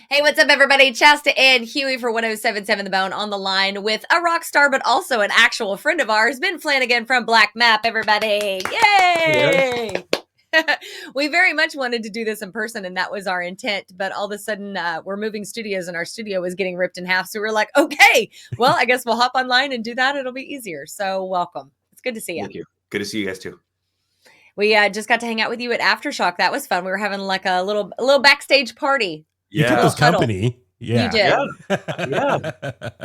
Hey, what's up, everybody? Chasta and Huey for 1077 The Bone on the line with a rock star, but also an actual friend of ours, Ben Flanagan from Black Map, everybody. Yay! We very much wanted to do this in person, and that was our intent. But all of a sudden, we're moving studios, and our studio was getting ripped in half. So we were like, okay, well, I guess we'll hop online and do that. It'll be easier. So welcome. It's good to see you. Thank you. Good to see you guys too. We just got to hang out with you at Aftershock. That was fun. We were having like a little backstage party. You kept us company. Yeah. You did. Yeah.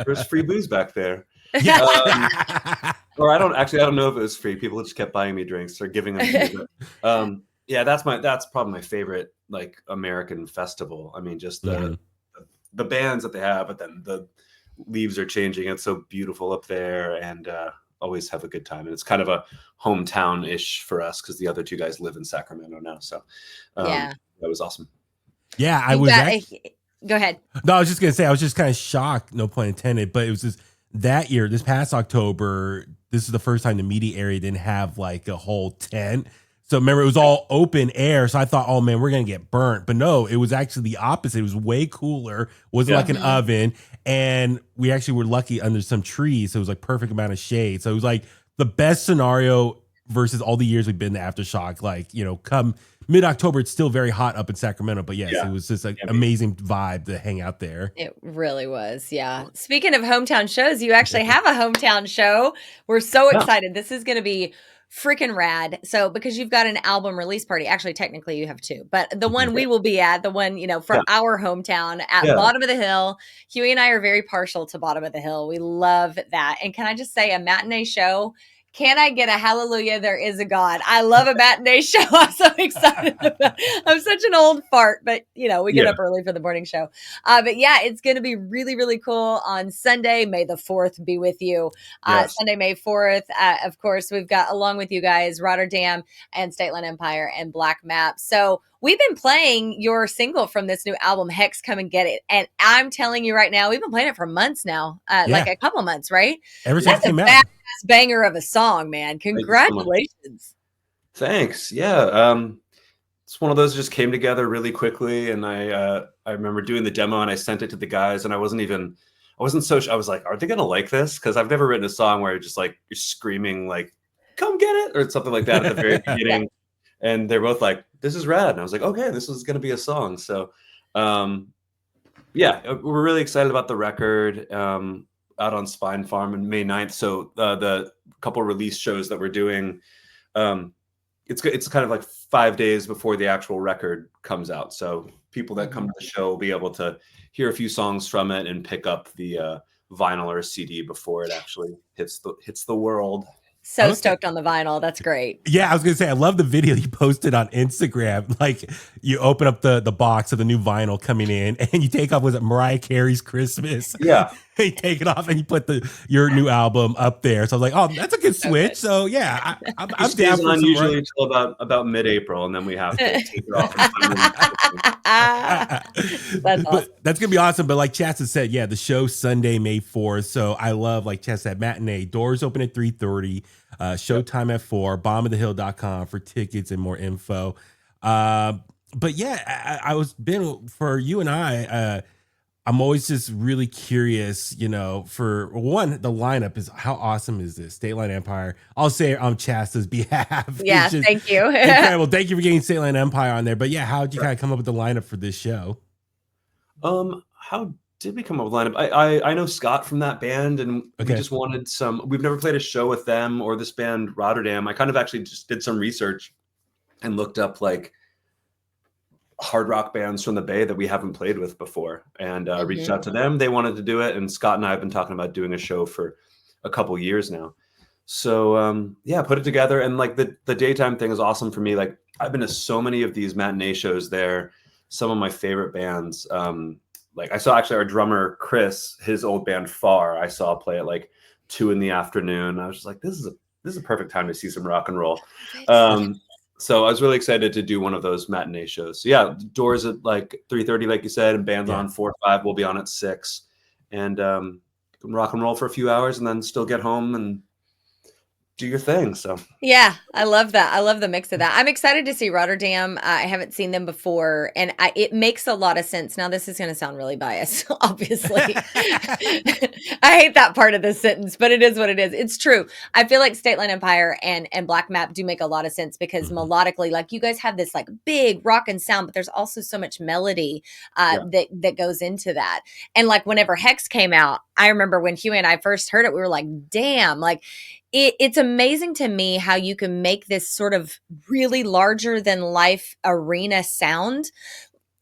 There's free booze back there. Yeah. Or I don't know if it was free. People just kept buying me drinks or giving them. Yeah, that's probably my favorite like American festival. I mean, just the bands that they have, but then the leaves are changing. It's so beautiful up there, and always have a good time. And it's kind of a hometown-ish for us because the other two guys live in Sacramento now. So that was awesome. Yeah, Go ahead. No, I was just gonna say I was just kind of shocked, no pun intended, but it was just that year, this past October, this is the first time the media area didn't have like a whole tent. So remember, it was all open air. So I thought, oh man, we're gonna get burnt. But no, it was actually the opposite. It was way cooler. Wasn't like an oven, and we actually were lucky under some trees. So it was like perfect amount of shade. So it was like the best scenario versus all the years we've been to Aftershock. Like, come mid-October, it's still very hot up in Sacramento, but yes, it was just an amazing vibe to hang out there. It really was, yeah. Speaking of hometown shows, you actually have a hometown show. We're so excited. This is going to be freaking rad. So, because you've got an album release party, actually, technically you have two, but the one we will be at, the one, from our hometown at Bottom of the Hill. Huey and I are very partial to Bottom of the Hill. We love that. And can I just say, a matinee show, can I get a hallelujah? There is a God. I love a matinee show. I'm so excited about it. I'm such an old fart, but we get up early for the morning show. But yeah, it's going to be really, really cool on Sunday. May the 4th be with you. Sunday, May 4th. Of course, we've got along with you guys, Rotterdam and State Line Empire and Black Map. So we've been playing your single from this new album, Hex, Come and Get It. And I'm telling you right now, we've been playing it for months now, like a couple months, right? Ever since it came out. Banger of a song, man. Congratulations. Thanks. Yeah. It's one of those that just came together really quickly. And I remember doing the demo and I sent it to the guys, and I was like, are they going to like this? Because I've never written a song where just like you're screaming like, come get it, or something like that at the very beginning. And they're both like, this is rad. And I was like, okay, this is going to be a song. So we're really excited about the record. Out on Spinefarm on May 9th. So the couple release shows that we're doing, it's kind of like 5 days before the actual record comes out. So people that come to the show will be able to hear a few songs from it and pick up the vinyl or CD before it actually hits the world. So stoked on the vinyl. That's great. Yeah, I was going to say, I love the video you posted on Instagram. Like, you open up the box of the new vinyl coming in, and you take off, was it Mariah Carey's Christmas? Yeah. You take it off, and you put your new album up there. So I was like, oh, that's a good switch. So yeah, I'm down for some usually until about mid-April, and then we have to take it off. That's awesome. That's going to be awesome. But like Chasta said, yeah, the show Sunday, May 4th. So I love, like Chasta said, matinee. Doors open at 3:30. Showtime at 4. bombofthehill.com for tickets and more info. But yeah, I was been for you and I'm always just really curious, for one, the lineup is how awesome is this? State Line Empire. I'll say it on Chasta's behalf. Yeah, thank you. Incredible. Thank you for getting State Line Empire on there. But yeah, how did you kind of come up with the lineup for this show? How did we come up with lineup? I know Scott from that band, and we just wanted we've never played a show with them or this band Rotterdam. I kind of actually just did some research and looked up like hard rock bands from the Bay that we haven't played with before, and reached out to them. They wanted to do it, and Scott and I have been talking about doing a show for a couple years now. So put it together, and like the daytime thing is awesome for me. Like, I've been to so many of these matinee shows there. Some of my favorite bands. Like, I saw actually our drummer Chris, his old band Far, I saw play at like 2 p.m. I was just like, this is a perfect time to see some rock and roll. So I was really excited to do one of those matinee shows. So yeah, doors at like 3:30, like you said, and bands on 4 or 5. We'll be on at 6, and rock and roll for a few hours, and then still get home and do your thing. So yeah, I love that. I love the mix of that. I'm excited to see Rotterdam. I haven't seen them before, and it makes a lot of sense. Now, this is going to sound really biased, obviously. I hate that part of the sentence, but it is what it is. It's true. I feel like State Line Empire and Black Map do make a lot of sense because melodically, like you guys have this like big rockin' sound, but there's also so much melody that goes into that. And like whenever Hex came out, I remember when Huey and I first heard it, we were like, damn, like it's amazing to me how you can make this sort of really larger than life arena sound.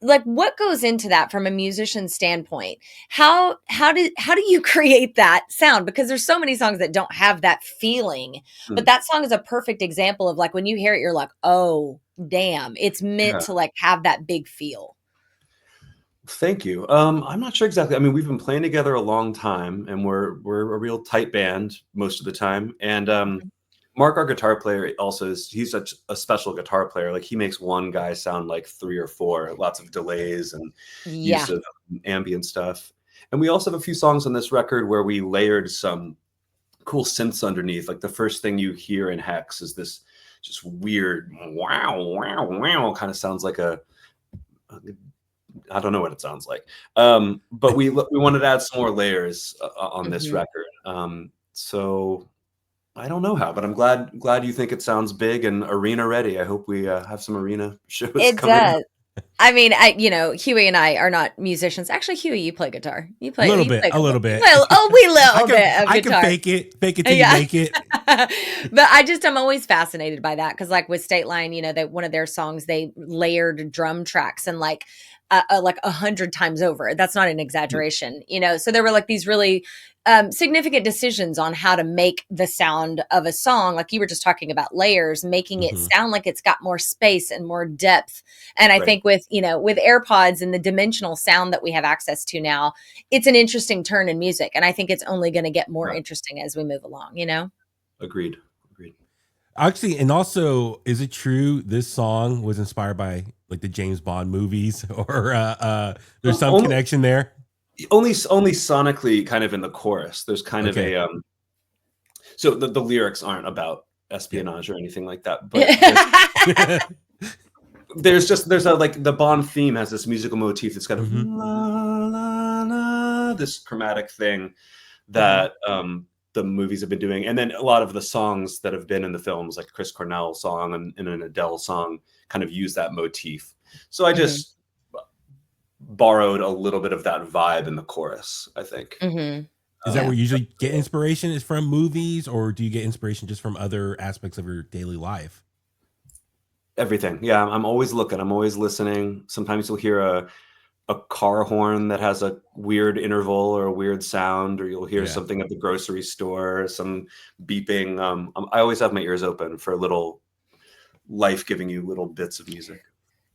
Like what goes into that from a musician standpoint? How do you create that sound? Because there's so many songs that don't have that feeling, but that song is a perfect example of like when you hear it, you're like, oh damn, it's meant to like have that big feel. Thank you. I'm not sure exactly. I mean, we've been playing together a long time, and we're a real tight band most of the time. And Mark, our guitar player, also he's such a special guitar player. Like he makes one guy sound like 3 or 4, lots of delays and use of ambient stuff. And we also have a few songs on this record where we layered some cool synths underneath. Like the first thing you hear in Hex is this just weird wow, wow, wow, kind of sounds like I don't know what it sounds like. But we wanted to add some more layers on this record. So I don't know how, but I'm glad you think it sounds big and arena ready. I hope we have some arena shows coming up. I mean, Huey and I are not musicians. Actually, Huey, you play guitar. You play a little bit. We little bit of guitar. I can fake it till you make it. But I'm always fascinated by that because, like with State Line, one of their songs they layered drum tracks and like 100 times over. That's not an exaggeration, So there were like these really significant decisions on how to make the sound of a song. Like you were just talking about layers, making it sound like it's got more space and more depth. And I think with AirPods and the dimensional sound that we have access to now, it's an interesting turn in music. And I think it's only going to get more interesting as we move along, Agreed. Actually, and also, is it true this song was inspired by like the James Bond movies or there's some connection there? Only sonically, kind of in the chorus. There's kind of a so the lyrics aren't about espionage or anything like that, but there's a like the Bond theme has this musical motif that's kind of la, la, la, this chromatic thing that the movies have been doing, and then a lot of the songs that have been in the films, like Chris Cornell song and an Adele song, kind of use that motif. So I just borrowed a little bit of that vibe in the chorus, I think. Is that where you usually get inspiration? Is from movies, or do you get inspiration just from other aspects of your daily life? Everything. Yeah, I'm always looking. I'm always listening. Sometimes you'll hear a car horn that has a weird interval or a weird sound, or you'll hear something at the grocery store, some beeping. I always have my ears open for little life giving you little bits of music.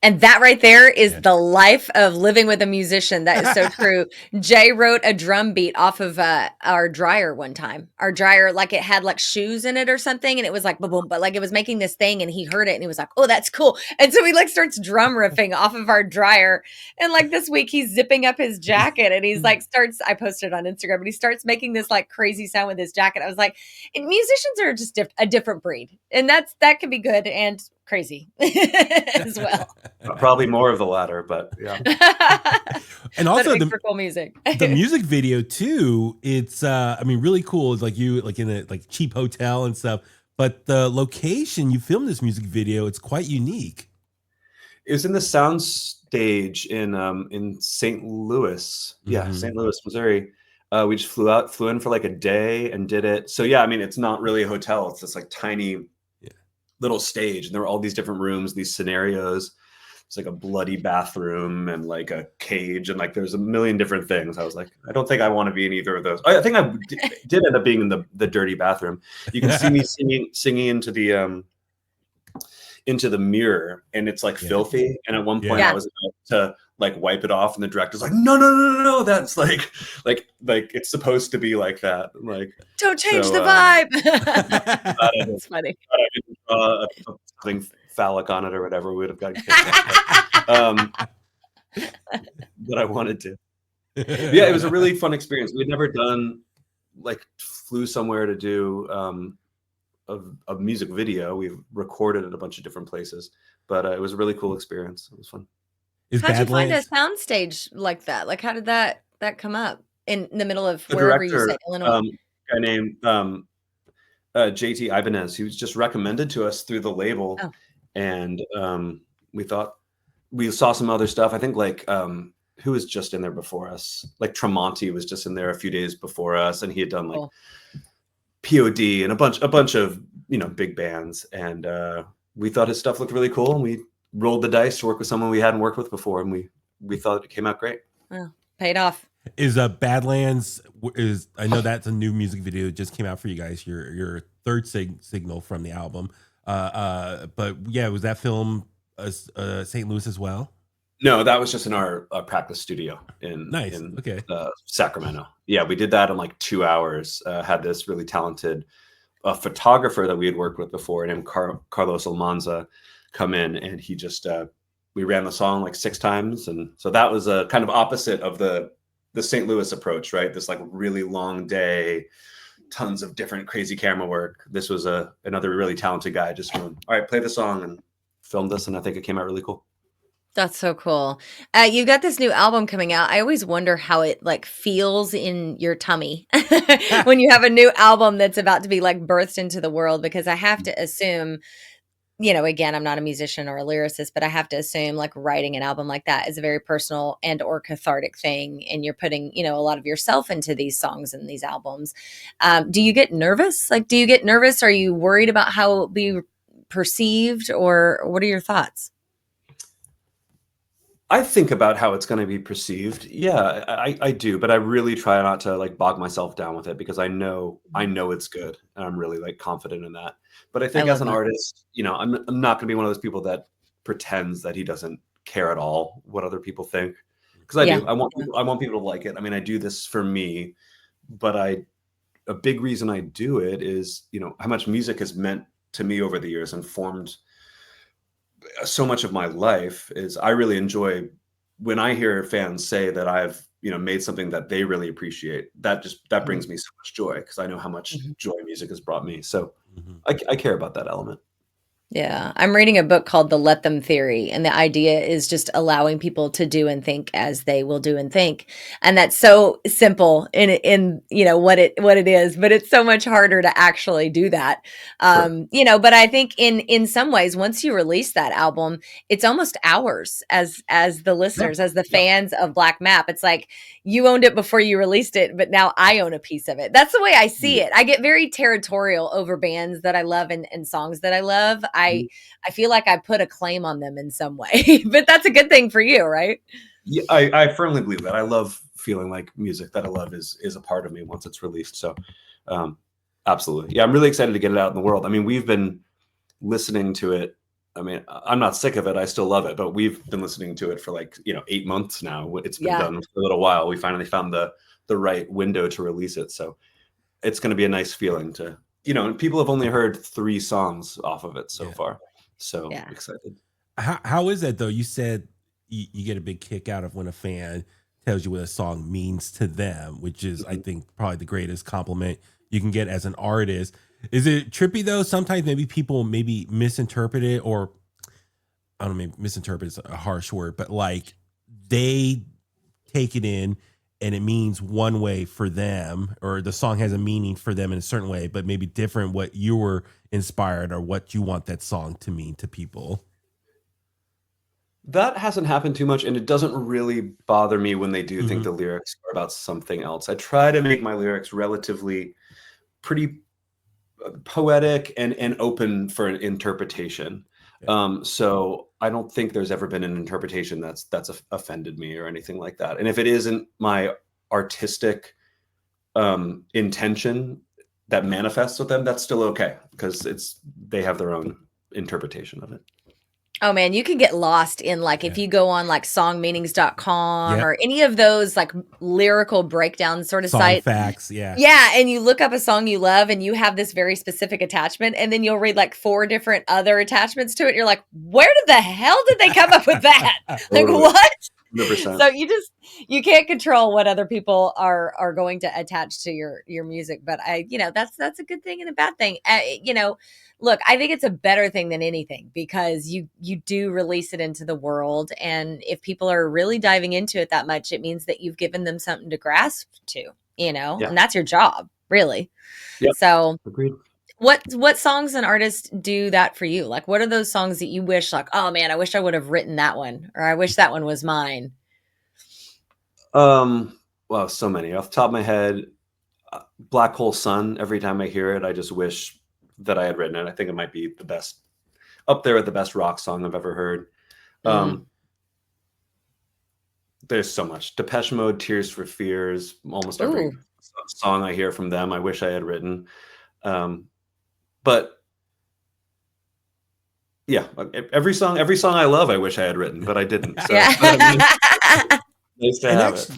And that right there is the life of living with a musician. That is so true. Jay wrote a drum beat off of our dryer one time. Our dryer, like it had like shoes in it or something. And it was like, boom, boom, but like it was making this thing and he heard it and he was like, oh, that's cool. And so he like starts drum riffing off of our dryer. And like this week he's zipping up his jacket and he's like I posted on Instagram, but he starts making this like crazy sound with his jacket. I was like, musicians are just a different breed. And that can be good and crazy as well. Probably more of the latter, but yeah. And also the cool music. The music video too, it's really cool. It's like you like in a like cheap hotel and stuff, but the location you filmed this music video, it's quite unique. It was in the sound stage in St. Louis. Yeah, St. Louis, Missouri. We just flew in for like a day and did it. So yeah, I mean, it's not really a hotel. It's this like tiny little stage, and there were all these different rooms, these scenarios. It's like a bloody bathroom and like a cage, and like there's a million different things. I was like, I don't think I want to be in either of those. I think I did end up being in the dirty bathroom. You can see me singing into the mirror, and it's like filthy. And at one point I was about to like wipe it off, and the director's like, no, that's like it's supposed to be like that. Like, don't change the vibe. It's funny. I didn't draw something phallic on it or whatever. We would have gotten kicked out. But I wanted to. Yeah, it was a really fun experience. We'd never done flew somewhere to do a music video. We recorded at a bunch of different places, but it was a really cool experience. It was fun. How'd you find a soundstage like that? Like, how did that come up in the middle of The wherever you director, say Illinois? guy named JT Ibanez, he was just recommended to us through the label, and we thought we saw some other stuff. I think like who was just in there before us? Like Tremonti was just in there a few days before us, and he had done like POD and a bunch of big bands, and we thought his stuff looked really cool, and we rolled the dice to work with someone we hadn't worked with before, and we thought it came out great. Well, paid off. Is Badlands I know that's a new music video that just came out for you guys, your third signal from the album, but yeah, was that film St. Louis as well? No, that was just in our practice studio in Sacramento. Yeah, we did that in like 2 hours. Had this really talented photographer that we had worked with before named Carlos Almanza come in, and he just we ran the song like 6 times, and so that was a kind of opposite of the St. Louis approach, right? This like really long day, tons of different crazy camera work. This was another really talented guy just went, all right, play the song, and filmed us, and I think it came out really cool. That's so cool. You've got this new album coming out. I always wonder how it like feels in your tummy when you have a new album that's about to be like birthed into the world, because I have to assume, again, I'm not a musician or a lyricist, but I have to assume like writing an album like that is a very personal and or cathartic thing. And you're putting, a lot of yourself into these songs and these albums. Do you get nervous? Are you worried about how it will be perceived, or what are your thoughts? I think about how it's going to be perceived. Yeah, I do, but I really try not to like bog myself down with it, because I know it's good, and I'm really like confident in that. But I think as an artist, I'm not going to be one of those people that pretends that he doesn't care at all what other people think, because I do. I want people to like it. I mean, I do this for me, but a big reason I do it is how much music has meant to me over the years and formed so much of my life. Is I really enjoy when I hear fans say that I've made something that they really appreciate. That brings me so much joy, because I know how much joy music has brought me. So I care about that element. Yeah. I'm reading a book called The Let Them Theory, and the idea is just allowing people to do and think as they will do and think. And that's so simple in what it is, but it's so much harder to actually do that. Sure. But I think in some ways, once you release that album, it's almost ours as the listeners, as the fans of Black Map. It's like you owned it before you released it, but now I own a piece of it. That's the way I see it. I get very territorial over bands that I love and songs that I love. I feel like I put a claim on them in some way, but that's a good thing for you, right? Yeah, I firmly believe that. I love feeling like music that I love is a part of me once it's released. So absolutely. Yeah, I'm really excited to get it out in the world. I mean, we've been listening to it. I mean, I'm not sick of it. I still love it, but we've been listening to it for like, 8 months now. It's been done for a little while. We finally found the right window to release it. So it's going to be a nice feeling to, and people have only heard 3 songs off of it so far. So excited. How is that though? You said you get a big kick out of when a fan tells you what a song means to them, which is, I think, probably the greatest compliment you can get as an artist. Is it trippy though? Sometimes maybe people misinterpret it, or I don't know, maybe misinterpret is a harsh word, but like they take it in and it means one way for them, or the song has a meaning for them in a certain way, but maybe different what you were inspired or what you want that song to mean to people. That hasn't happened too much, and it doesn't really bother me when they do think the lyrics are about something else. I try to make my lyrics relatively pretty poetic and open for an interpretation. So I don't think there's ever been an interpretation that's offended me or anything like that. And if it isn't my artistic intention that manifests with them, that's still okay, because they have their own interpretation of it. Oh man, you can get lost in like if you go on like songmeanings.com or any of those like lyrical breakdown sort of sites. Facts, Yeah, and you look up a song you love and you have this very specific attachment, and then you'll read like 4 different other attachments to it. And you're like, where did the hell did they come up with that? Like what? 100%. So you can't control what other people are going to attach to your music, but that's a good thing and a bad thing. Look, I think it's a better thing than anything because you do release it into the world, and if people are really diving into it that much, it means that you've given them something to grasp to, Yeah. and that's your job, really. Yep. So Agreed. what songs and artists do that for you? Like, what are those songs that you wish, like, oh man, I wish I would have written that one, or I wish that one was mine? Well, so many off the top of my head. Black Hole Sun. Every time I hear it, I just wish that I had written it. I think it might be the best, up there with the best rock song I've ever heard. There's so much. Depeche Mode, Tears for Fears. Almost every song I hear from them, I wish I had written. But yeah, every song I love, I wish I had written, but I didn't. So nice to have it.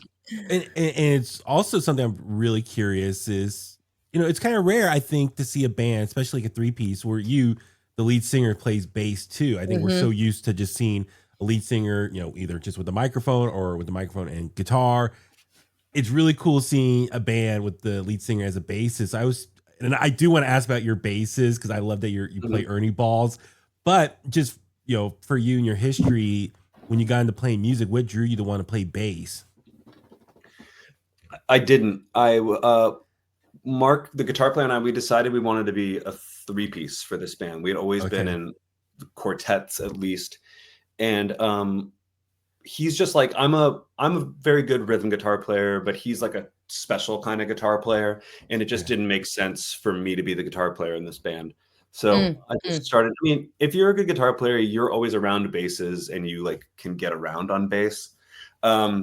And it's also something I'm really curious is, it's kind of rare, I think, to see a band, especially like a 3-piece, where the lead singer, plays bass too. I think we're so used to just seeing a lead singer, either just with the microphone or with the microphone and guitar. It's really cool seeing a band with the lead singer as a bassist. I do want to ask about your basses because I love that you play Ernie balls, but just, for you and your history, when you got into playing music, what drew you to want to play bass? I didn't. Mark, the guitar player, and I, we decided we wanted to be a 3-piece for this band. We had always been in quartets at least. And he's just like, I'm a very good rhythm guitar player, but he's like a special kind of guitar player. And it just didn't make sense for me to be the guitar player in this band. So I just started. I mean, if you're a good guitar player, you're always around basses and you like can get around on bass. I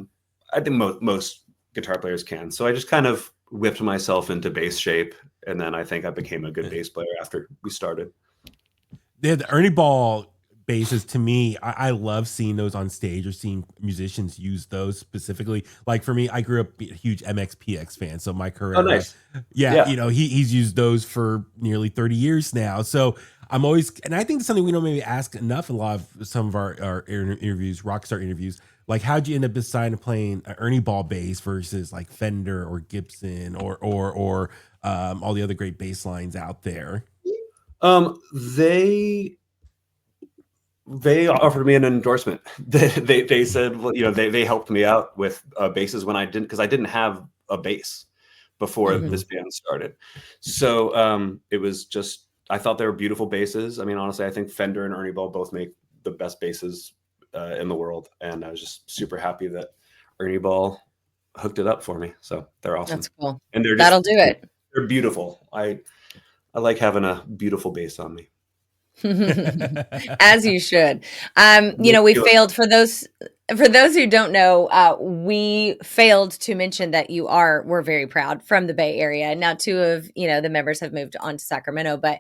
think most guitar players can. So I just kind of whipped myself into bass shape, and then I think I became a good bass player after we started. Yeah, the Ernie Ball basses, to me, I love seeing those on stage or seeing musicians use those specifically. Like for me, I grew up a huge MXPX fan, so Mike Herrera. Oh, nice. Yeah, he's used those for nearly 30 years now. So I'm always, and I think it's something we don't maybe ask enough in a lot of some of our interviews, rockstar interviews. Like, how'd you end up deciding to playing an Ernie Ball bass versus like Fender or Gibson or all the other great bass lines out there? They offered me an endorsement. They said, well, they helped me out with basses when I didn't, because I didn't have a bass before this band started. So it was just, I thought they were beautiful basses. I mean, honestly, I think Fender and Ernie Ball both make the best basses in the world, and I was just super happy that Ernie Ball hooked it up for me. So they're awesome. That's cool. And that'll do it. They're beautiful. I like having a beautiful bass on me. As you should. We failed, for those who don't know, we failed to mention that we're very proud from the Bay Area. Now 2 of the members have moved on to Sacramento, but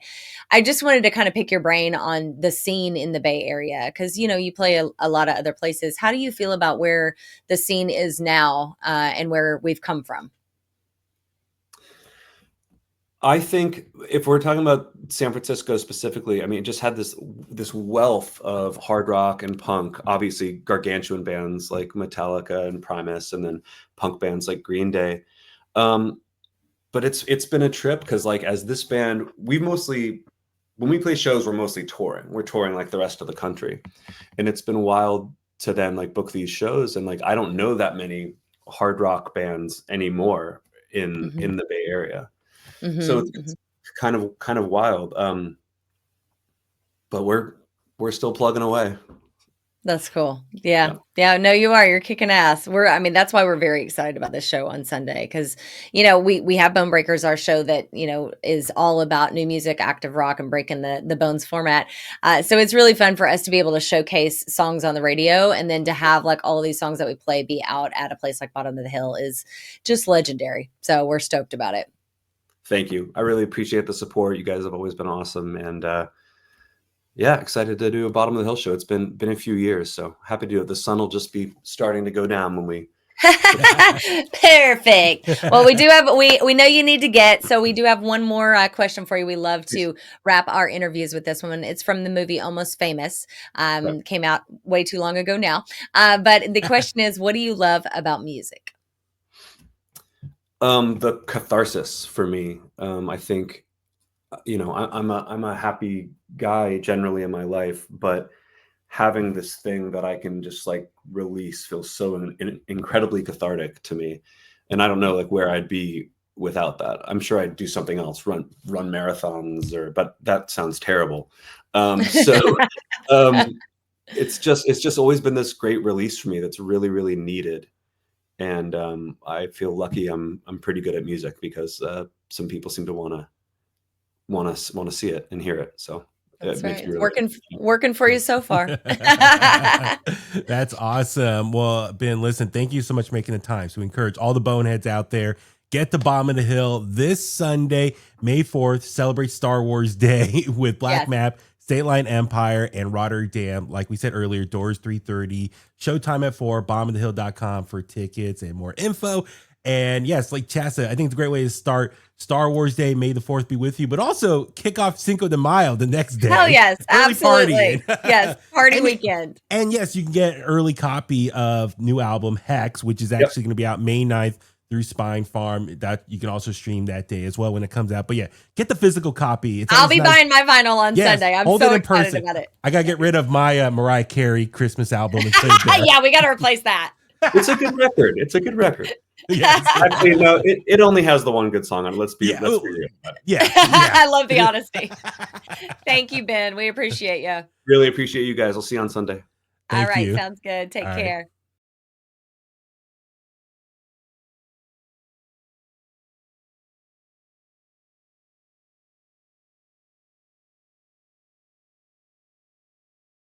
I just wanted to kind of pick your brain on the scene in the Bay Area, because you play a lot of other places. How do you feel about where the scene is now, and where we've come from? I think if we're talking about San Francisco specifically, I mean, it just had this wealth of hard rock and punk, obviously gargantuan bands like Metallica and Primus, and then punk bands like Green Day. But it's been a trip, because like, as this band, when we play shows, we're mostly touring. We're touring like the rest of the country. And it's been wild to then like book these shows. And like, I don't know that many hard rock bands anymore in the Bay Area. So it's kind of wild. But we're still plugging away. That's cool. Yeah. No, you are. You're kicking ass. That's why we're very excited about this show on Sunday, because, we have Bone Breakers, our show that, is all about new music, active rock, and breaking the Bones format. So it's really fun for us to be able to showcase songs on the radio, and then to have like all of these songs that we play be out at a place like Bottom of the Hill is just legendary. So we're stoked about it. Thank you. I really appreciate the support. You guys have always been awesome. And excited to do a Bottom of the Hill show. It's been a few years, so happy to do it. The sun will just be starting to go down when we Perfect. Well, we know you need to get, so we do have one more question for you. We love to wrap our interviews with this one. It's from the movie Almost Famous. Came out way too long ago now. But the question is, what do you love about music? The catharsis for me. I think, I'm a happy guy generally in my life, but having this thing that I can just like release feels so incredibly cathartic to me. And I don't know like where I'd be without that. I'm sure I'd do something else, run marathons, but that sounds terrible. It's just always been this great release for me that's really, really needed. And I feel lucky I'm pretty good at music, because some people seem to want to see it and hear it. So that's right. It's really working for you so far. That's awesome. Well, Ben, listen, thank you so much for making the time. So we encourage all the boneheads out there, get to Bomb of the Hill this Sunday, May 4th. Celebrate Star Wars Day with Black Map, State Line Empire, and Rotterdam. Like we said earlier, doors 3:30, showtime at 4, bombofthehill.com for tickets and more info. And yes, like Chasta, I think it's a great way to start Star Wars Day. May the 4th be with you, but also kick off Cinco de Mayo the next day. Hell yes, absolutely. Yes, party weekend. And yes, you can get an early copy of new album Hex, which is actually going to be out May 9th through Spinefarm. That you can also stream that day as well when it comes out. But yeah, get the physical copy. I'll be buying my vinyl on Sunday. I'm so excited about it. I got to get rid of my Mariah Carey Christmas album. Yeah, we got to replace that. It's a good record. It's a good record. Yes. Actually, no, it only has the one good song on it. Let's be real. Yeah. I love the honesty. Thank you, Ben. We appreciate you. Really appreciate you guys. I'll see you on Sunday. All right. Sounds good. Take care.